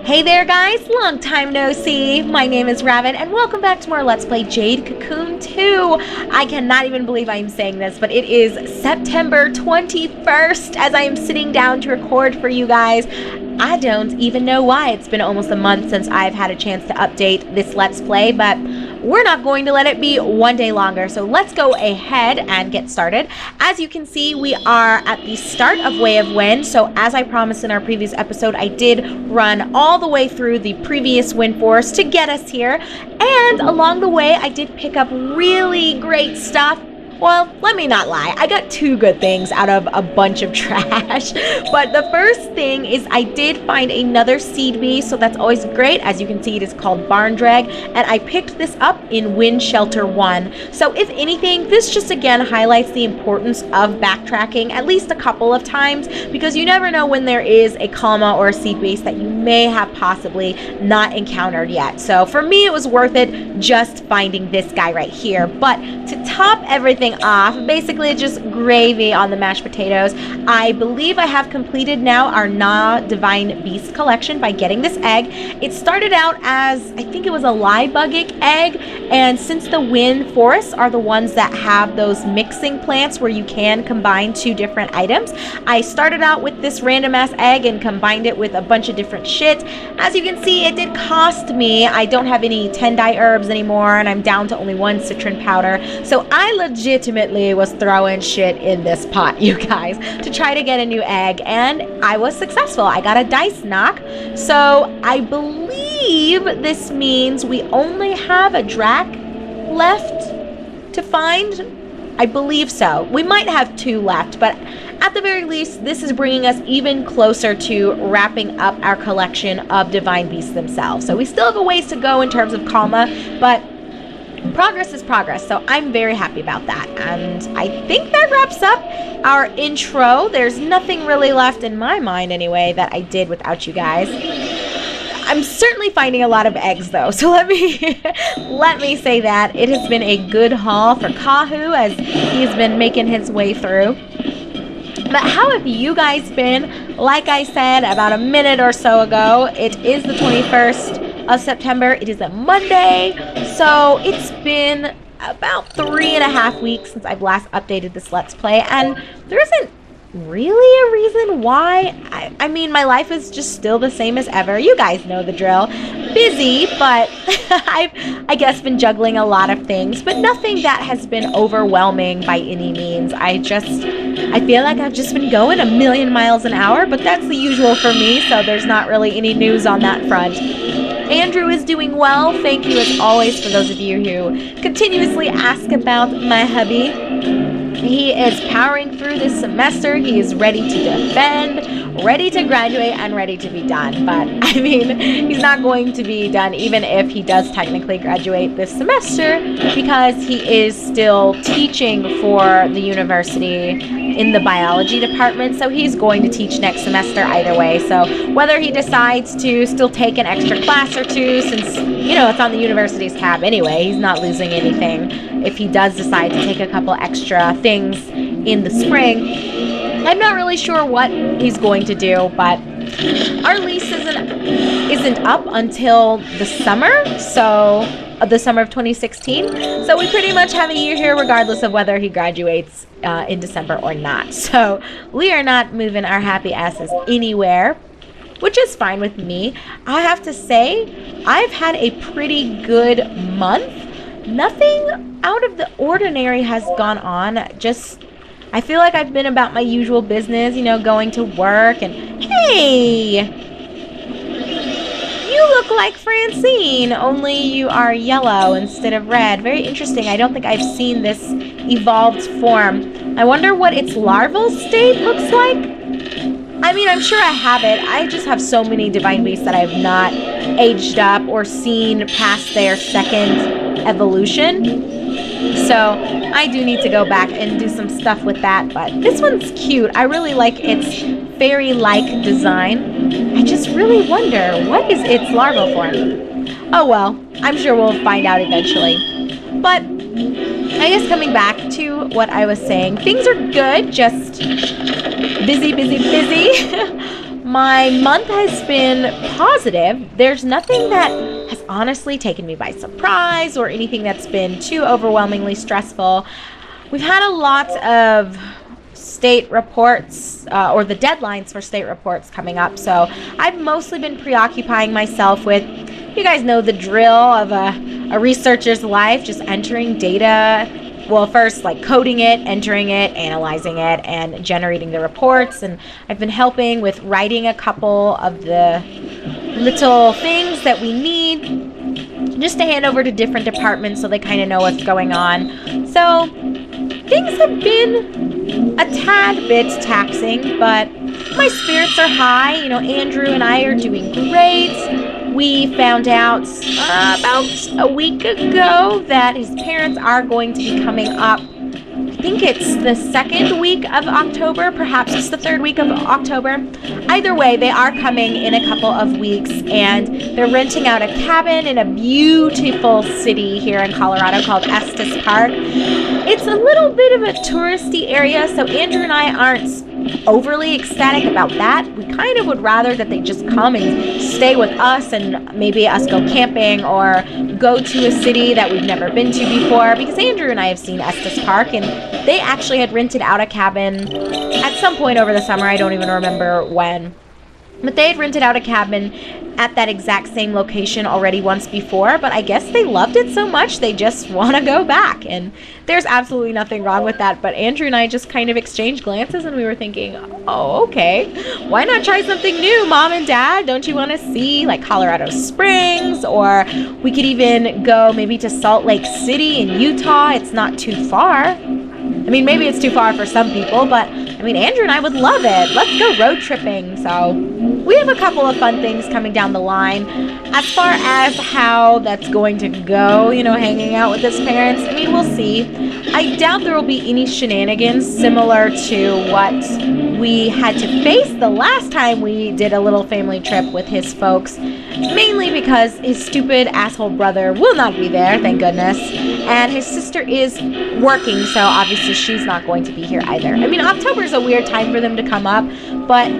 Hey there guys, long time no see. My name is Raven and welcome back to more Let's Play Jade Cocoon 2. I cannot even believe I am saying this, but it is September 21st as I am sitting down to record for you guys. I don't even know why. It's been almost a month since I've had a chance to update this Let's Play, but we're not going to let it be one day longer. So let's go ahead and get started. As you can see, we are at the start of Way of Wind. So as I promised in our previous episode, I did run all the way through the previous wind forest to get us here. And along the way, I did pick up really great stuff. Well, let me not lie. I got two good things out of a bunch of trash. But the first thing is I did find another seed bee, so that's always great. As you can see, it is called Barn Drag, and I picked this up in Wind Shelter 1. So if anything, this just again highlights the importance of backtracking at least a couple of times, because you never know when there is a Kalma or a seed base that you may have possibly not encountered yet. So for me, it was worth it just finding this guy right here. But to top everything off, basically it's just gravy on the mashed potatoes. I believe I have completed now our Na Divine Beast collection by getting this egg. It started out as, I think it was a Liebugic egg, and since the wind forests are the ones that have those mixing plants where you can combine two different items, I started out with this random ass egg and combined it with a bunch of different shit. As you can see, it did cost me. I don't have any Tendai herbs anymore, and I'm down to only one citron powder, so I legitimately was throwing shit in this pot, you guys, to try to get a new egg, and I was successful. I got a dice knock, so I believe this means we only have a Drac left to find. I believe so. We might have two left, but at the very least, this is bringing us even closer to wrapping up our collection of Divine Beasts themselves. So we still have a ways to go in terms of Kalma, but progress is progress, so I'm very happy about that. And I think that wraps up our intro. There's nothing really left in my mind anyway that I did without you guys. I'm certainly finding a lot of eggs though, so let me let me say that it has been a good haul for Kahu as he's been making his way through. But how have you guys been? Like I said about a minute or so ago, it is the 21st of September. It is a Monday, so it's been about 3.5 weeks since I've last updated this Let's Play, and there isn't really a reason why. I mean, my life is just still the same as ever. You guys know the drill. Busy, but I've, I guess, been juggling a lot of things, but nothing that has been overwhelming by any means. I feel like I've just been going a million miles an hour, but that's the usual for me, so there's not really any news on that front. Andrew is doing well. Thank you as always for those of you who continuously ask about my hubby. He is powering through this semester. He is ready to defend, ready to graduate, and ready to be done. But, I mean, he's not going to be done even if he does technically graduate this semester, because he is still teaching for the university in the biology department, so he's going to teach next semester either way. So whether he decides to still take an extra class or two, since, you know, it's on the university's tab anyway, he's not losing anything if he does decide to take a couple extra things in the spring. I'm not really sure what he's going to do, but our lease isn't up until the summer, so the summer of 2016, so we pretty much have a year here regardless of whether he graduates in December or not. So we are not moving our happy asses anywhere, which is fine with me. I have to say, I've had a pretty good month. Nothing out of the ordinary has gone on. Just, I feel like I've been about my usual business, you know, going to work and, hey, you look like Francine, only you are yellow instead of red. Very interesting. I don't think I've seen this evolved form. I wonder what its larval state looks like. I mean, I'm sure I have it. I just have so many Divine Beasts that I have not aged up or seen past their second evolution. So I do need to go back and do some stuff with that, but this one's cute. I really like its fairy-like design. I just really wonder, what is its larval form? Oh well, I'm sure we'll find out eventually. But I guess coming back to what I was saying, things are good, just busy. My month has been positive. There's nothing that has honestly taken me by surprise or anything that's been too overwhelmingly stressful. We've had a lot of state reports or the deadlines for state reports coming up, so I've mostly been preoccupying myself with, you guys know the drill of a researcher's life, just entering data. Well, first, like coding it, entering it, analyzing it, and generating the reports. And I've been helping with writing a couple of the little things that we need just to hand over to different departments so they kind of know what's going on. So things have been a tad bit taxing, but my spirits are high. You know, Andrew and I are doing great. We found out about a week ago that his parents are going to be coming up. I think it's the second week of October, perhaps it's the third week of October. Either way, they are coming in a couple of weeks, and they're renting out a cabin in a beautiful city here in Colorado called Estes Park. It's a little bit of a touristy area, so Andrew and I aren't overly ecstatic about that. We kind of would rather that they just come and stay with us and maybe us go camping or go to a city that we've never been to before, because Andrew and I have seen Estes Park and they actually had rented out a cabin at some point over the summer. I don't even remember when. But they had rented out a cabin at that exact same location already once before, but I guess they loved it so much they just want to go back. And there's absolutely nothing wrong with that, but Andrew and I just kind of exchanged glances and we were thinking, oh, okay, why not try something new, Mom and Dad? Don't you want to see like Colorado Springs? Or we could even go maybe to Salt Lake City in Utah. It's not too far. I mean, maybe it's too far for some people, but I mean, Andrew and I would love it. Let's go road tripping. So we have a couple of fun things coming down the line. As far as how that's going to go, you know, hanging out with his parents, I mean, we'll see. I doubt there will be any shenanigans similar to what we had to face the last time we did a little family trip with his folks, mainly because his stupid asshole brother will not be there, thank goodness, and his sister is working, so obviously she's not going to be here either. I mean, October is a weird time for them to come up, but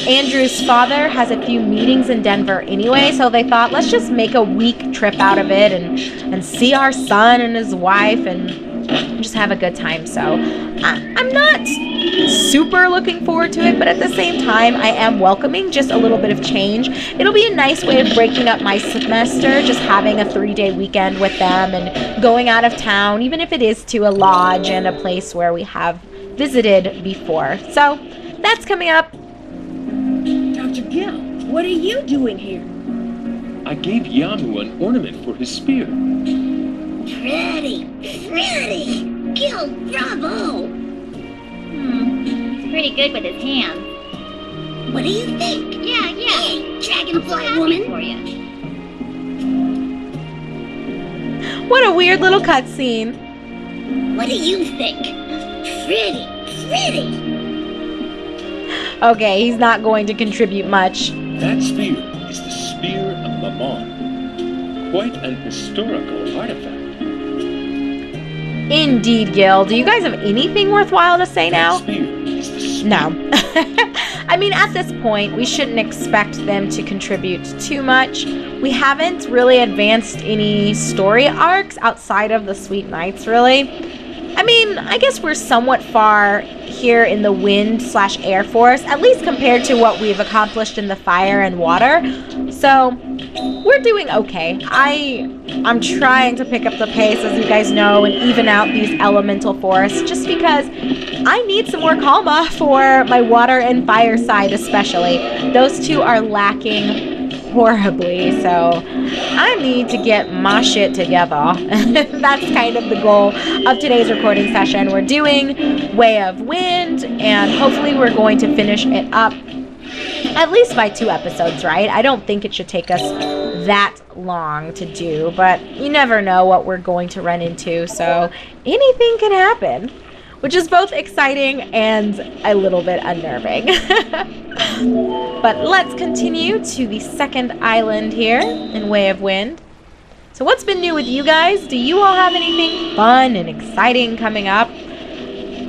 Andrew's father has a few meetings in Denver anyway, so they thought, let's just make a week trip out of it and see our son and his wife and just have a good time. So I'm not super looking forward to it, but at the same time, I am welcoming just a little bit of change. It'll be a nice way of breaking up my semester, just having a 3-day weekend with them and going out of town, even if it is to a lodge and a place where we have visited before. So that's coming up. Dr. Gil, what are you doing here? I gave Yamu an ornament for his spear. Pretty! Gil, bravo! He's pretty good with his hands. What do you think? Yeah. Hey, dragonfly Happy woman! for you. What a weird little cutscene. What do you think? Pretty! Okay, he's not going to contribute much. That spear is the spear of Mamon. Quite an historical artifact. Indeed, Gil. Do you guys have anything worthwhile to say now? That spear is the spear. No. I mean, at this point, we shouldn't expect them to contribute too much. We haven't really advanced any story arcs outside of the Sweet Knights, really. I mean, I guess we're somewhat far here in the wind/air force, at least compared to what we've accomplished in the fire and water. So we're doing okay. I'm trying to pick up the pace, as you guys know, and even out these elemental forests, just because I need some more Kalma for my water and fire side especially. Those two are lacking horribly, so I need to get my shit together. That's kind of the goal of today's recording session. We're doing Way of Wind, and hopefully we're going to finish it up at least by 2 episodes, right? I don't think it should take us that long to do, but you never know what we're going to run into, so anything can happen, which is both exciting and a little bit unnerving. But let's continue to the second island here in Way of Wind. So what's been new with you guys? Do you all have anything fun and exciting coming up?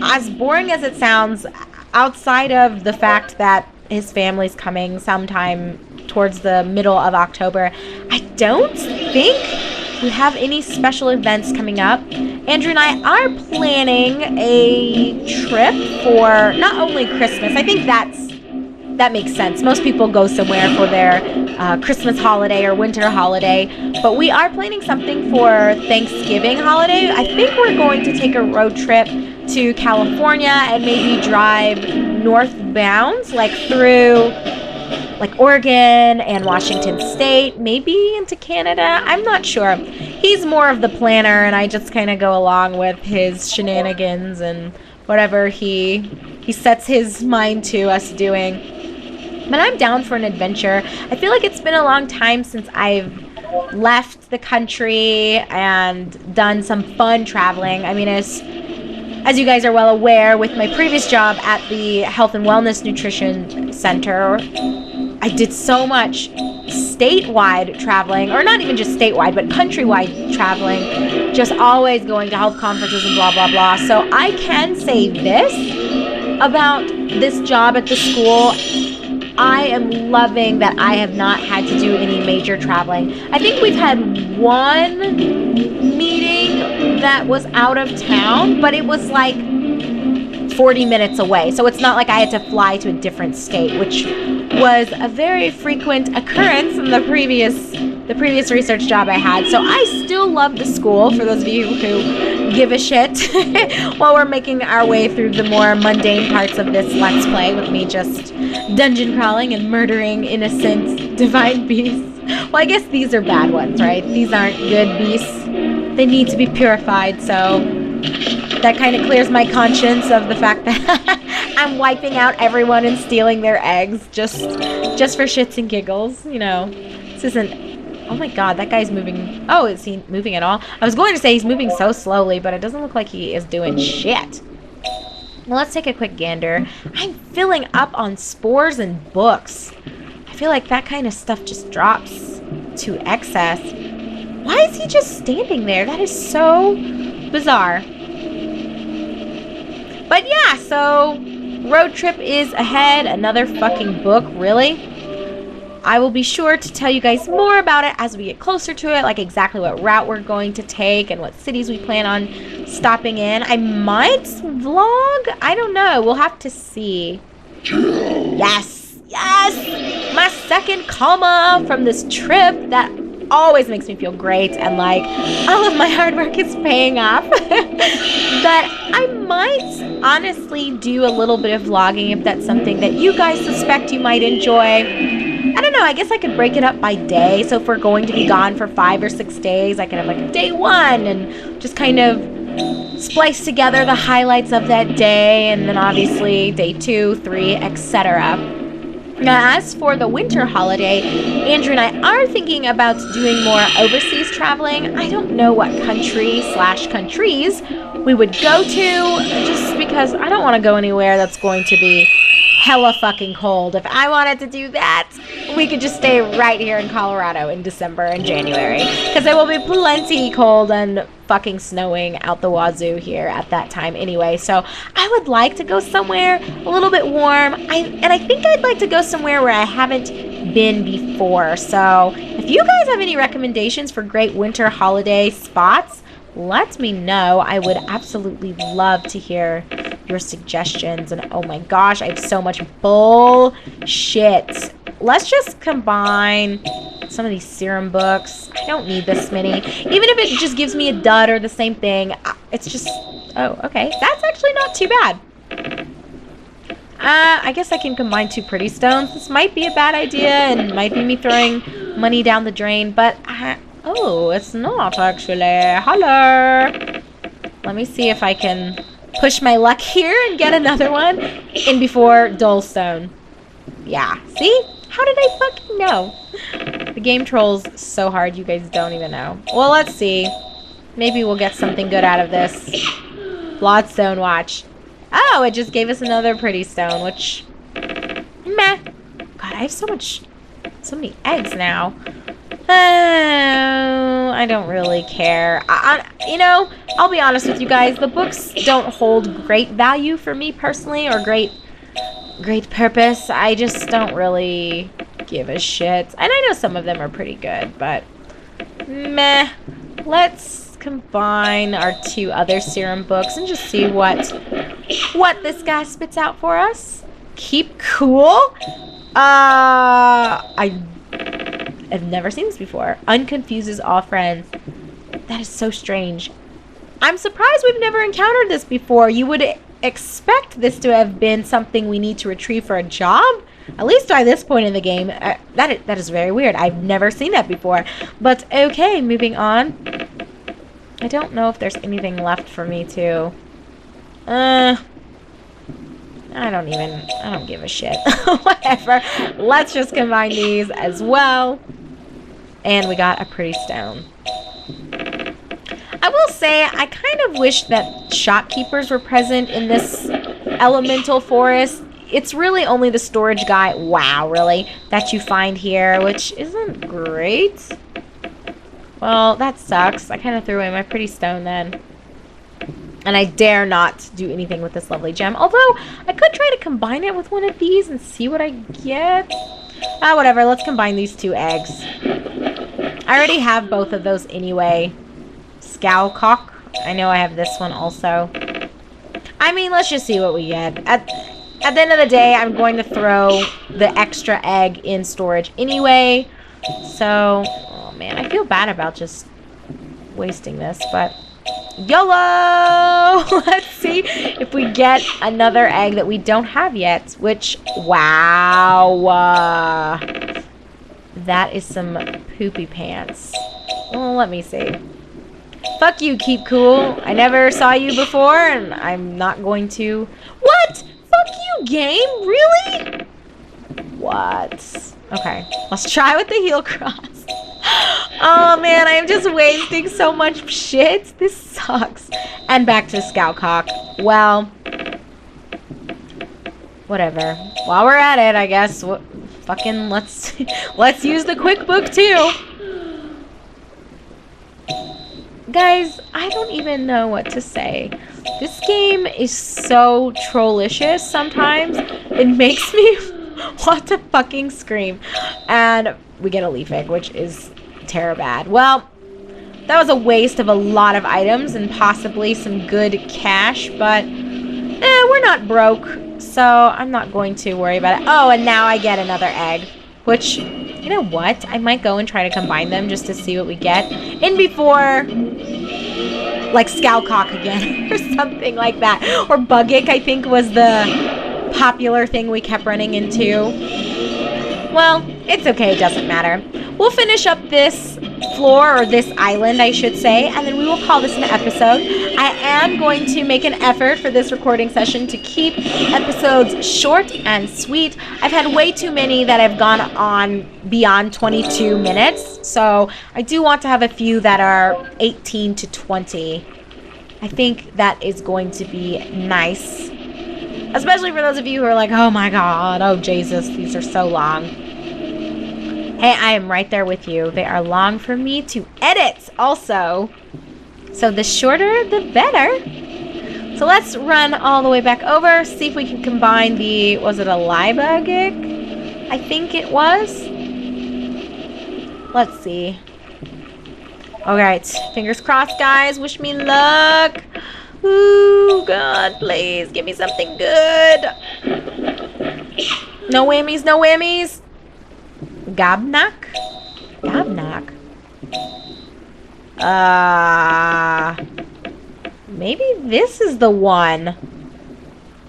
As boring as it sounds, outside of the fact that his family's coming sometime towards the middle of October. I don't think we have any special events coming up. Andrew and I are planning a trip for not only Christmas. I think that makes sense. Most people go somewhere for their Christmas holiday or winter holiday, but we are planning something for Thanksgiving holiday. I think we're going to take a road trip to California and maybe drive northbound, like through like Oregon and Washington State, maybe into Canada. I'm not sure. He's more of the planner, and I just kind of go along with his shenanigans and whatever he sets his mind to us doing. But I'm down for an adventure. I feel like it's been a long time since I've left the country and done some fun traveling. I mean, as you guys are well aware, with my previous job at the Health and Wellness Nutrition Center, I did so much statewide traveling, or not even just statewide, but countrywide traveling, just always going to health conferences and blah, blah, blah. So I can say this about this job at the school. I am loving that I have not had to do any major traveling. I think we've had one meeting that was out of town, but it was like 40 minutes away. So it's not like I had to fly to a different state, which was a very frequent occurrence in the previous research job I had. So I still love the school, for those of you who give a shit, while we're making our way through the more mundane parts of this Let's Play with me just dungeon crawling and murdering innocent divine beasts. Well, I guess these are bad ones, right? These aren't good beasts. They need to be purified, so that kind of clears my conscience of the fact that I'm wiping out everyone and stealing their eggs just for shits and giggles. You know, this isn't... Oh my god, that guy's moving... Oh, is he moving at all? I was going to say he's moving so slowly, but it doesn't look like he is doing shit. Well, let's take a quick gander. I'm filling up on spores and books. I feel like that kind of stuff just drops to excess. Why is he just standing there? That is so bizarre. But yeah, so road trip is ahead. Another fucking book, really? I will be sure to tell you guys more about it as we get closer to it, like exactly what route we're going to take and what cities we plan on stopping in. I might vlog. I don't know. We'll have to see. Yes. Yes. My second comma from this trip that always makes me feel great and like all of my hard work is paying off. But I might honestly do a little bit of vlogging if that's something that you guys suspect you might enjoy. I don't know, I guess I could break it up by day. So if we're going to be gone for 5 or 6 days, I could have like a day 1 and just kind of splice together the highlights of that day, and then obviously day 2, 3, etc. Now, as for the winter holiday, Andrew and I are thinking about doing more overseas traveling. I don't know what country/countries we would go to, just because I don't want to go anywhere that's going to be hella fucking cold. If I wanted to do that, we could just stay right here in Colorado in December and January, because it will be plenty cold and fucking snowing out the wazoo here at that time anyway. So I would like to go somewhere a little bit warm. I think I'd like to go somewhere where I haven't been before. So if you guys have any recommendations for great winter holiday spots, let me know. I would absolutely love to hear your suggestions. And oh my gosh, I have so much bullshit. Let's just combine some of these serum books. I don't need this many. Even if it just gives me a dud or the same thing, it's just... Oh, okay. That's actually not too bad. I guess I can combine 2 pretty stones. This might be a bad idea and might be me throwing money down the drain, but... Oh, it's not actually. Hello. Let me see if I can push my luck here and get another one in before Dullstone. Yeah. See? How did I fucking know? The game trolls so hard you guys don't even know. Well, let's see. Maybe we'll get something good out of this. Bloodstone watch. Oh, it just gave us another pretty stone, which... Meh. God, I have so many eggs now. I don't really care. You know, I'll be honest with you guys. The books don't hold great value for me personally, or great great purpose. I just don't really give a shit. And I know some of them are pretty good, but meh. Let's combine our 2 other serum books and just see what this guy spits out for us. Keep cool. I've never seen this before. Unconfuses all friends. That is so strange. I'm surprised we've never encountered this before. You would expect this to have been something we need to retrieve for a job, at least by this point in the game. That is very weird. I've never seen that before. But okay, moving on. I don't know if there's anything left for me to... I don't give a shit. Whatever. Let's just combine these as well. And we got a pretty stone. I will say, I kind of wish that shopkeepers were present in this elemental forest. It's really only the storage guy, wow, really, that you find here, which isn't great. Well, that sucks. I kind of threw away my pretty stone then. And I dare not do anything with this lovely gem. Although, I could try to combine it with one of these and see what I get. Whatever. Let's combine these 2 eggs. I already have both of those anyway. Scowcock. I know I have this one also. I mean, let's just see what we get. At the end of the day, I'm going to throw the extra egg in storage anyway. So, oh man, I feel bad about just wasting this, but... YOLO! Let's see if we get another egg that we don't have yet, which, wow. That is some poopy pants. Well, let me see. Fuck you, Keep Cool. I never saw you before, and I'm not going to... What? Fuck you, game? Really? What? Okay, let's try with the heel cross. Oh man, I am just wasting so much shit. This sucks. And back to Scowcock. Well, whatever. While we're at it, I guess. Fucking let's use the quick book too. Guys, I don't even know what to say. This game is so trollicious sometimes. It makes me want to fucking scream. And we get a leaf egg, which is terrible. Well, that was a waste of a lot of items and possibly some good cash, but we're not broke, so I'm not going to worry about it. Oh, and now I get another egg, which, you know what? I might go and try to combine them just to see what we get. In before, like, Scowcock again, or something like that. Or Bugick, I think, was the popular thing we kept running into. Well, it's okay, it doesn't matter. We'll finish up this floor, or this island, I should say, and then we will call this an episode. I am going to make an effort for this recording session to keep episodes short and sweet. I've had way too many that have gone on beyond 22 minutes, so I do want to have a few that are 18 to 20. I think that is going to be nice. Especially for those of you who are like, oh my god, oh Jesus, these are so long. Hey, I am right there with you. They are long for me to edit also. So the shorter, the better. So let's run all the way back over, see if we can combine the, was it a Libagic? I think it was. Let's see. Alright, fingers crossed, guys. Wish me luck. Ooh, God, please give me something good. No whammies, no whammies. Gobnock? Gobnock. Maybe this is the one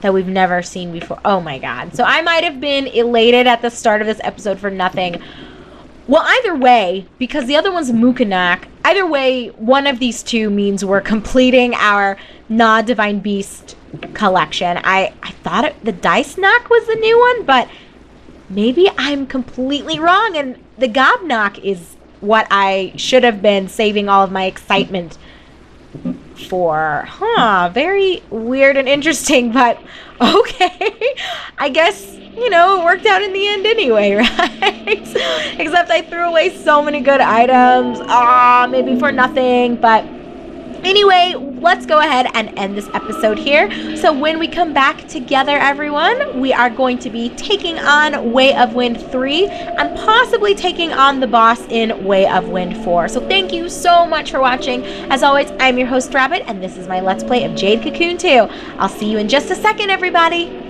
that we've never seen before. Oh my god. So I might have been elated at the start of this episode for nothing. Well, either way, because the other one's Mukanak, either way, one of these two means we're completing our Divine Beast collection. I thought the Dice Knock was the new one, but maybe I'm completely wrong, and the Gobnock is what I should have been saving all of my excitement for. Huh, very weird and interesting, but okay. I guess, you know, it worked out in the end anyway, right? Except I threw away so many good items. Maybe for nothing, but Anyway, let's go ahead and end this episode here. So when we come back together, everyone, we are going to be taking on Way of Wind 3 and possibly taking on the boss in Way of Wind 4. So thank you so much for watching. As always, I'm your host, Rabbit, and this is my Let's Play of Jade Cocoon 2. I'll see you in just a second, everybody.